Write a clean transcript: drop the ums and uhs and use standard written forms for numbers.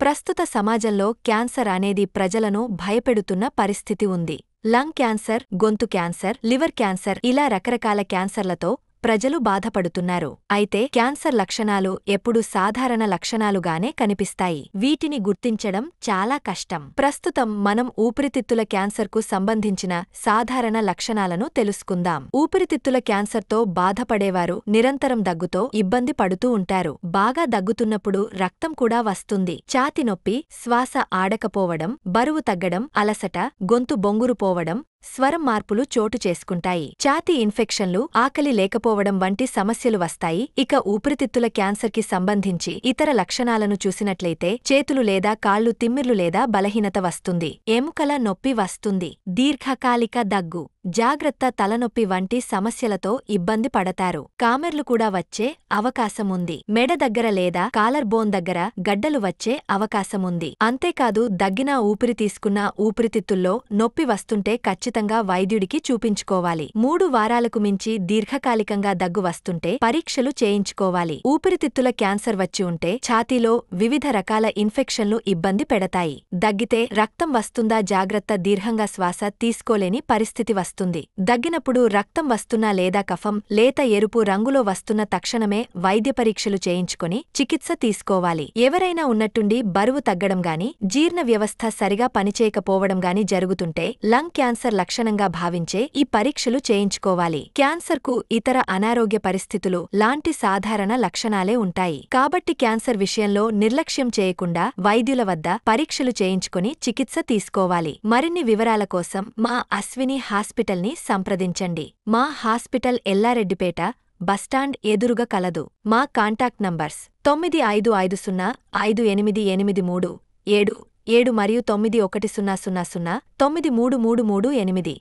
ప్రస్తుత సమాజంలో క్యాన్సర్ అనేది ప్రజలను భయపెడుతున్న పరిస్థితి ఉంది. లంగ్ క్యాన్సర్, గొంతు క్యాన్సర్, లివర్ క్యాన్సర్ ఇలా రకరకాల క్యాన్సర్లతో ప్రజలు బాధపడుతున్నారు. అయితే క్యాన్సర్ లక్షణాలు ఎప్పుడూ సాధారణ లక్షణాలుగానే కనిపిస్తాయి. వీటిని గుర్తించడం చాలా కష్టం. ప్రస్తుతం మనం ఊపిరితిత్తుల క్యాన్సర్కు సంబంధించిన సాధారణ లక్షణాలను తెలుసుకుందాం. ఊపిరితిత్తుల క్యాన్సర్తో బాధపడేవారు నిరంతరం దగ్గుతో ఇబ్బంది పడుతూ ఉంటారు. బాగా దగ్గుతున్నప్పుడు రక్తం కూడా వస్తుంది. ఛాతి నొప్పి, శ్వాస ఆడకపోవడం, బరువు తగ్గడం, అలసట, గొంతు బొంగురుపోవడం, స్వరం మార్పులు చోటు చేసుకుంటాయి. ఛాతీ ఇన్ఫెక్షన్లు, ఆకలి లేకపోవడం వంటి సమస్యలు వస్తాయి. ఇక ఊపిరితిత్తుల క్యాన్సర్కి సంబంధించి ఇతర లక్షణాలను చూసినట్లయితే చేతులు లేదా కాళ్లు తిమ్మిర్లు లేదా బలహీనత వస్తుంది. ఎముకల నొప్పి వస్తుంది. దీర్ఘకాలిక దగ్గు, జాగ్రత్త తలనొప్పి వంటి సమస్యలతో ఇబ్బంది పడతారు. కామెర్లు కూడా వచ్చే అవకాశముంది. మెడ దగ్గర లేదా కాలర్ బోన్ దగ్గర గడ్డలు వచ్చే అవకాశముంది. అంతేకాదు దగ్గినా ఊపిరి తీసుకున్నా ఊపిరితిత్తుల్లో నొప్పి వస్తుంటే ఖచ్చితంగా వైద్యుడికి చూపించుకోవాలి. 3 వారాలకు మించి దీర్ఘకాలికంగా దగ్గు వస్తుంటే పరీక్షలు చేయించుకోవాలి. ఊపిరితిత్తుల క్యాన్సర్ వచ్చి ఉంటే ఛాతీలో వివిధ రకాల ఇన్ఫెక్షన్లు ఇబ్బంది పెడతాయి. దగ్గితే రక్తం వస్తుందా జాగ్రత్త దీర్ఘంగా శ్వాస తీసుకోలేని పరిస్థితి వస్తుంది. దగ్గినప్పుడు రక్తం వస్తున్నా లేదా కఫం లేత ఎరుపు రంగులో వస్తున్న తక్షణమే వైద్య పరీక్షలు చేయించుకొని చికిత్స తీసుకోవాలి. ఎవరైనా ఉన్నట్టుండి బరువు తగ్గడం గాని, జీర్ణ వ్యవస్థ సరిగా పనిచేయకపోవడం గాని జరుగుతుంటే లంగ్ క్యాన్సర్ లక్షణంగా భావించే ఈ పరీక్షలు చేయించుకోవాలి. క్యాన్సర్కు ఇతర అనారోగ్య పరిస్థితులు లాంటి సాధారణ లక్షణాలే ఉంటాయి. కాబట్టి క్యాన్సర్ విషయంలో నిర్లక్ష్యం చేయకుండా వైద్యుల వద్ద పరీక్షలు చేయించుకొని చికిత్స తీసుకోవాలి. మరిన్ని వివరాల కోసం మా అశ్విని హాస్పిటల్ని సంప్రదించండి. మా హాస్పిటల్ ఎల్లారెడ్డిపేట బస్టాండ్ ఎదురుగా కలదు. మా కాంటాక్ట్ నంబర్స్ 9550588377 మరియు 9100093338.